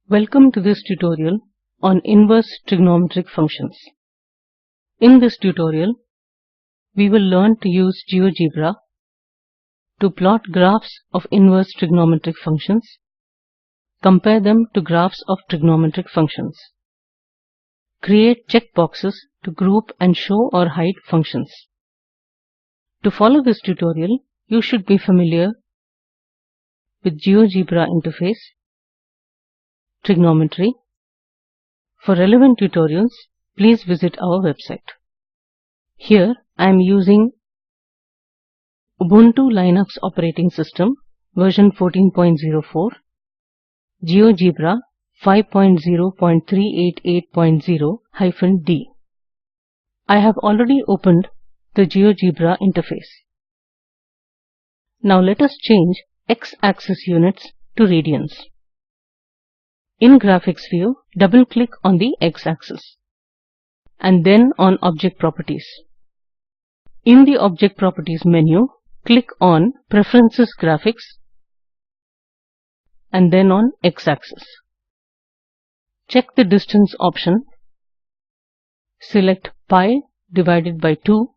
Welcome to this tutorial on inverse trigonometric functions. In this tutorial, we will learn to use Geogebra to plot graphs of inverse trigonometric functions, compare them to graphs of trigonometric functions, create checkboxes to group and show or hide functions. To follow this tutorial, you should be familiar with Geogebra interface, trigonometry. For relevant tutorials, please visit our website. Here I am using Ubuntu Linux operating system version 14.04, Geogebra 5.0.388.0-D. I have already opened the Geogebra interface. Now let us change x-axis units to radians. In Graphics view, double-click on the x-axis and then on Object Properties. In the Object Properties menu, click on Preferences Graphics and then on x-axis. Check the distance option. Select pi divided by 2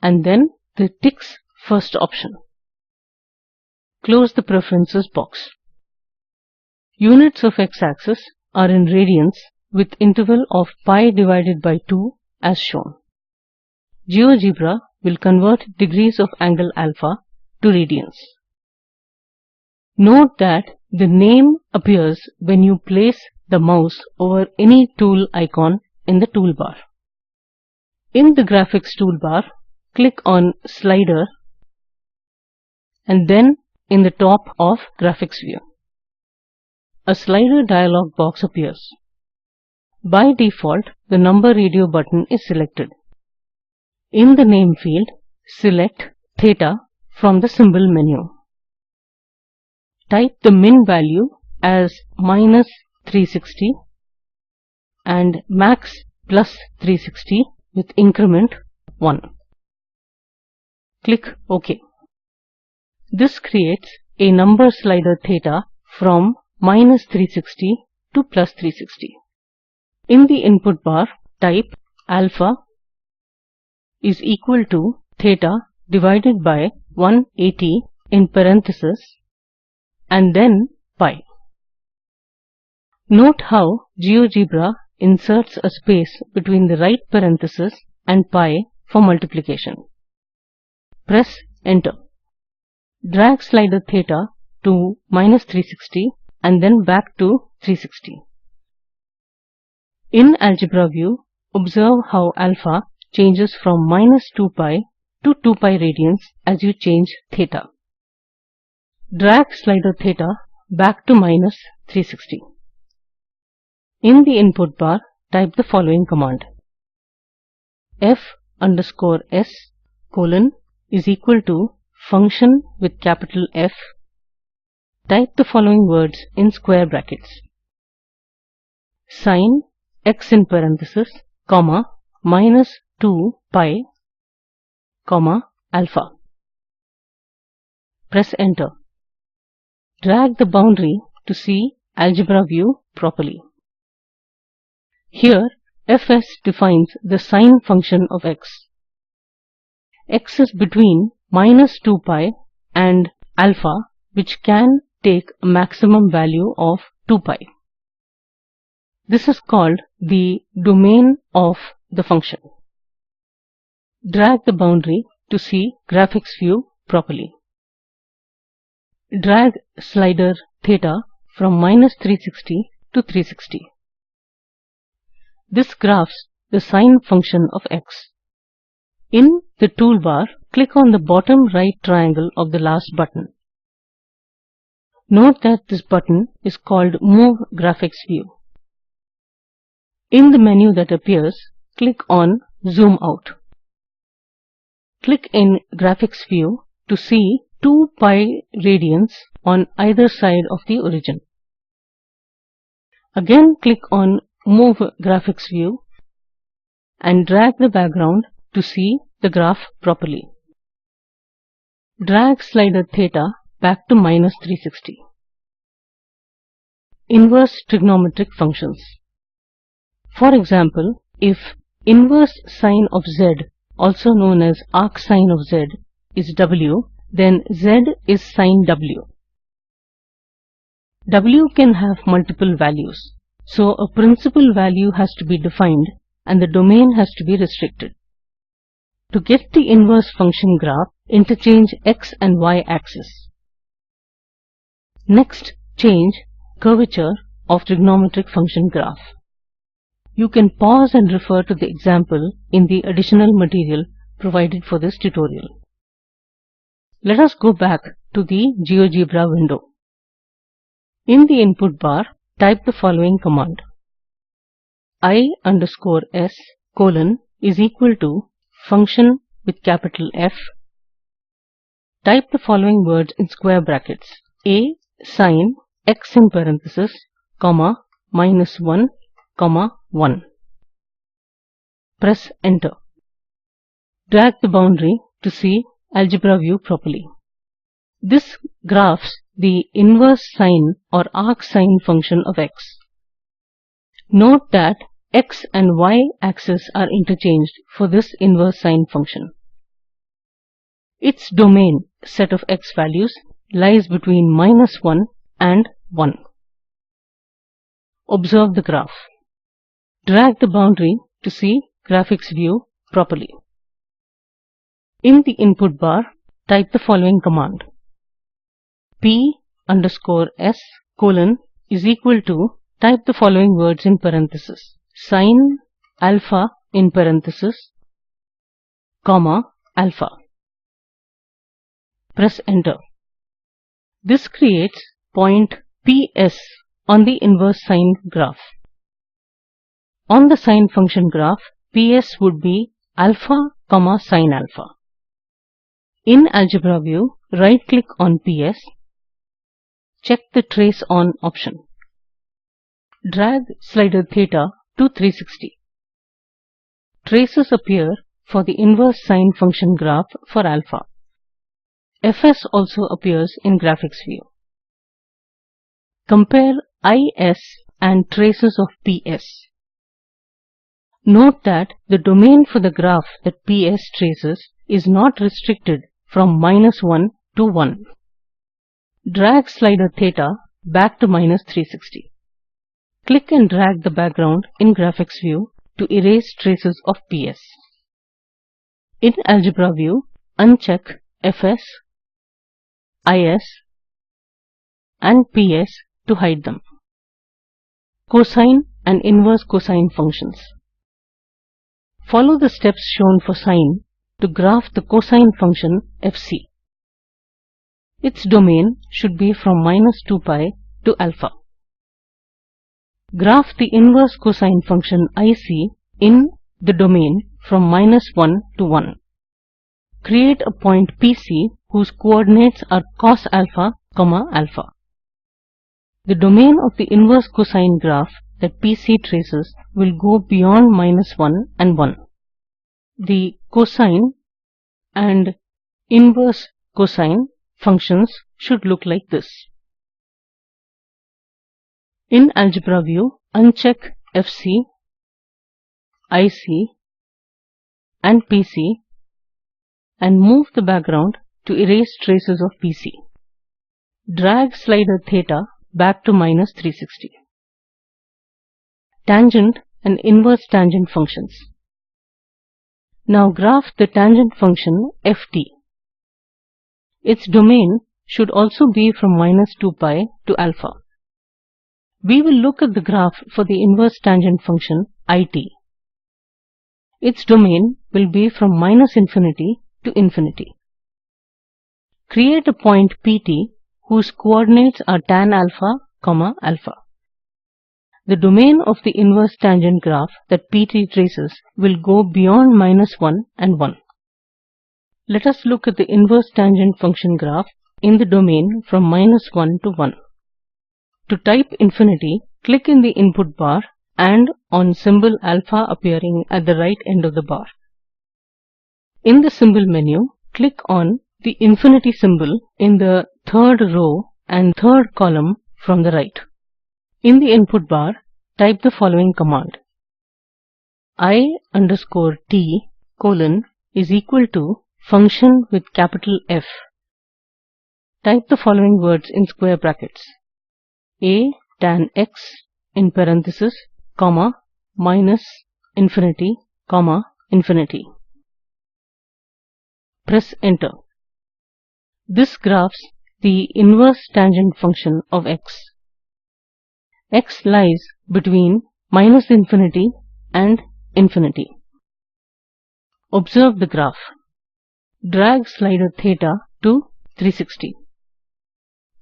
and then the ticks first option. Close the Preferences box. Units of x-axis are in radians with interval of pi divided by 2 as shown. Geogebra will convert degrees of angle alpha to radians. Note that the name appears when you place the mouse over any tool icon in the toolbar. In the Graphics toolbar, click on Slider and then in the top of Graphics view. A slider dialog box appears. By default, the number radio button is selected. In the name field, select theta from the symbol menu. Type the min value as minus 360 and max plus 360 with increment 1. Click OK. This creates a number slider theta from minus 360 to plus 360. In the input bar, type alpha is equal to theta divided by 180 in parentheses and then pi. Note how Geogebra inserts a space between the right parenthesis and pi for multiplication. Press Enter. Drag slider theta to minus 360 and then back to 360. In Algebra view, observe how alpha changes from minus 2 pi to 2 pi radians as you change theta. Drag slider theta back to minus 360. In the input bar, type the following command. f_s colon is equal to function with capital F. Type the following words in square brackets. Sine x in parenthesis, comma, minus 2 pi, comma, alpha. Press Enter. Drag the boundary to see Algebra view properly. Here, fs defines the sine function of x. X is between minus 2 pi and alpha, which can take a maximum value of 2 pi. This is called the domain of the function. Drag the boundary to see Graphics view properly. Drag slider theta from minus 360 to 360. This graphs the sine function of x. In the toolbar, click on the bottom right triangle of the last button. Note that this button is called Move Graphics View. In the menu that appears, click on Zoom Out. Click in Graphics View to see 2 pi radians on either side of the origin. Again click on Move Graphics View and drag the background to see the graph properly. Drag slider theta back to minus 360. inverse trigonometric functions. For example, if inverse sine of z, also known as arc sine of z, is w, then z is sine w. W can have multiple values, so a principal value has to be defined and the domain has to be restricted. To get the inverse function graph, interchange x and y axis. Next, change curvature of trigonometric function graph. You can pause and refer to the example in the additional material provided for this tutorial. Let us go back to the Geogebra window. In the input bar, type the following command. I_s colon is equal to function with capital F. Type the following words in square brackets. A sine x in parenthesis, comma, -1, comma, 1. Press enter. Drag the boundary to see algebra view properly. This graphs the inverse sine or arc sine function of x. Note that x and y axis are interchanged for this inverse sine function. Its domain set of x values lies between -1 and 1. Observe the graph. Drag the boundary to see graphics view properly. In the input bar, type the following command. P_s colon is equal to, type the following words in parenthesis. Sine alpha in parenthesis, comma, alpha. Press enter. This creates point PS on the inverse sine graph. On the sine function graph, PS would be alpha, comma, sine alpha. In algebra view, right-click on PS. Check the Trace On option. Drag slider theta to 360. Traces appear for the inverse sine function graph for alpha. Fs also appears in graphics view. Compare IS and traces of PS. Note that the domain for the graph that PS traces is not restricted from -1 to 1. Drag slider theta back to -360. Click and drag the background in graphics view to erase traces of PS. In algebra view, uncheck Fs, Is and PS to hide them. Cosine and inverse cosine functions. Follow the steps shown for sine to graph the cosine function Fc. Its domain should be from -2 pi to alpha. Graph the inverse cosine function IC in the domain from -1 to 1. Create a point PC whose coordinates are cos alpha, comma, alpha. The domain of the inverse cosine graph that PC traces will go beyond -1 and 1. The cosine and inverse cosine functions should look like this. In algebra view, uncheck FC, IC and PC and move the background to erase traces of PC. Drag slider theta back to -360. Tangent and inverse tangent functions. Now graph the tangent function ft. Its domain should also be from -2 pi to alpha. We will look at the graph for the inverse tangent function it. Its domain will be from -infinity to infinity. Create a point PT whose coordinates are tan alpha, comma, alpha. The domain of the inverse tangent graph that PT traces will go beyond -1 and 1. Let us look at the inverse tangent function graph in the domain from -1 to 1. To type infinity, click in the input bar and on symbol alpha appearing at the right end of the bar. In the symbol menu, click on the infinity symbol in the third row and third column from the right. In the input bar, type the following command: I_t colon is equal to function with capital F. Type the following words in square brackets: a tan x in parenthesis, comma, minus infinity, comma, infinity. Press enter. This graphs the inverse tangent function of x. X lies between minus infinity and infinity. Observe the graph. Drag slider theta to 360.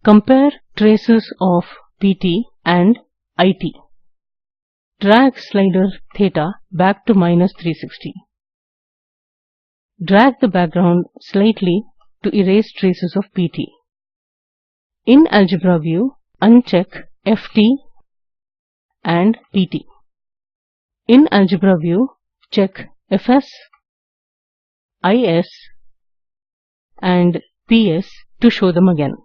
Compare traces of pt and it. Drag slider theta back to minus 360. Drag the background slightly to erase traces of pt. In algebra view, uncheck ft and pt. In algebra view, check fs, is and ps to show them again.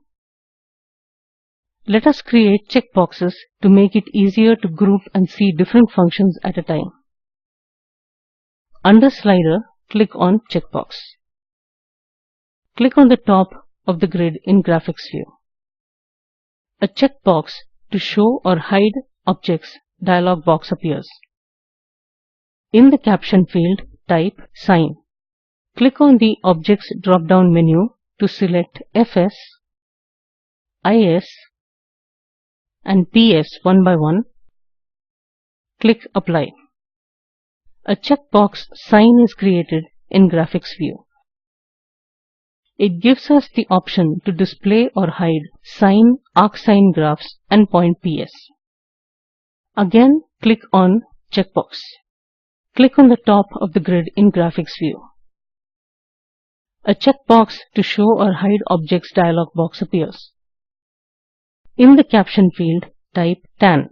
Let us create checkboxes to make it easier to group and see different functions at a time. Under slider, click on checkbox. Click on the top of the grid in graphics view. A checkbox to show or hide objects dialog box appears. In the caption field, type sine. Click on the Objects drop-down menu to select fs, is and ps one by one. Click Apply. A checkbox Sine is created in graphics view. It gives us the option to display or hide sine, arcsine graphs and point ps. Again, click on checkbox. Click on the top of the grid in graphics view. A checkbox to show or hide objects dialog box appears. In the caption field, type tan.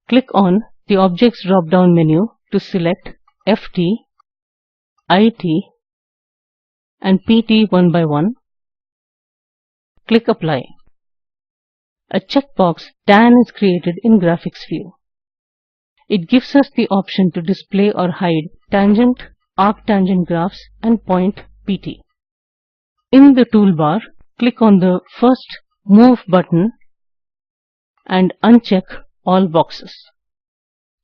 Click on the Objects drop-down menu to select ft, it and pt one by one. Click Apply. A checkbox tan is created in graphics view. It gives us the option to display or hide tangent, arctangent graphs and point pt. In the toolbar, click on the first Move button and uncheck all boxes.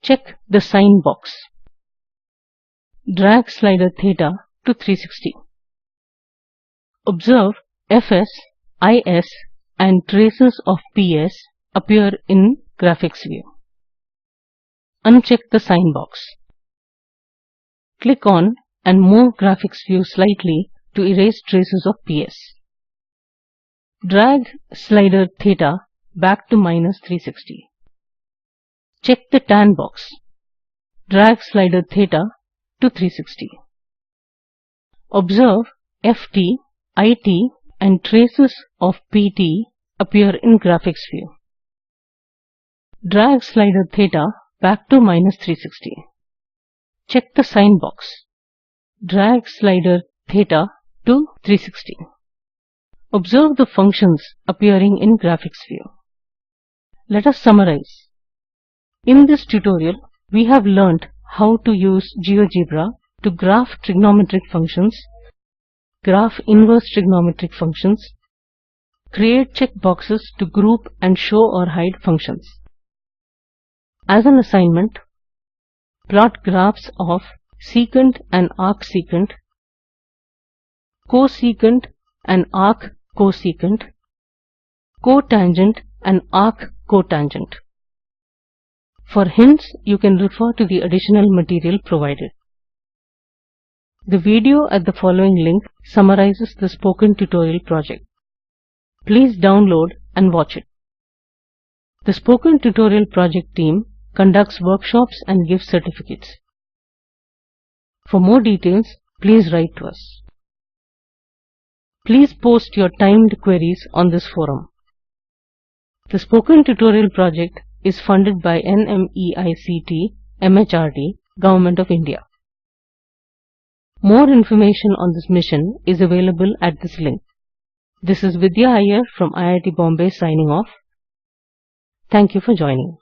Check the sine box. Drag slider theta to 360. Observe fs, is and traces of ps appear in graphics view. Uncheck the sine box. Click on and move graphics view slightly to erase traces of ps. Drag slider theta back to minus 360. Check the tan box. Drag slider theta to 360. Observe ft, it and traces of pt appear in graphics view. Drag slider theta back to minus 360. Check the sine box. Drag slider theta to 360. Observe the functions appearing in graphics view. Let us summarize. In this tutorial, we have learnt how to use Geogebra to graph trigonometric functions, graph inverse trigonometric functions, create checkboxes to group and show or hide functions. As an assignment, plot graphs of secant and arcsecant, cosecant and arccosecant, cotangent and arccotangent. For hints, you can refer to the additional material provided. The video at the following link summarizes the spoken tutorial project. Please download and watch it. The Spoken Tutorial Project team conducts workshops and gives certificates. For more details, please write to us. Please post your timed queries on this forum. The Spoken Tutorial Project is funded by NMEICT, MHRD, Government of India. More information on this mission is available at this link. This is Vidya Iyer from IIT Bombay signing off. Thank you for joining.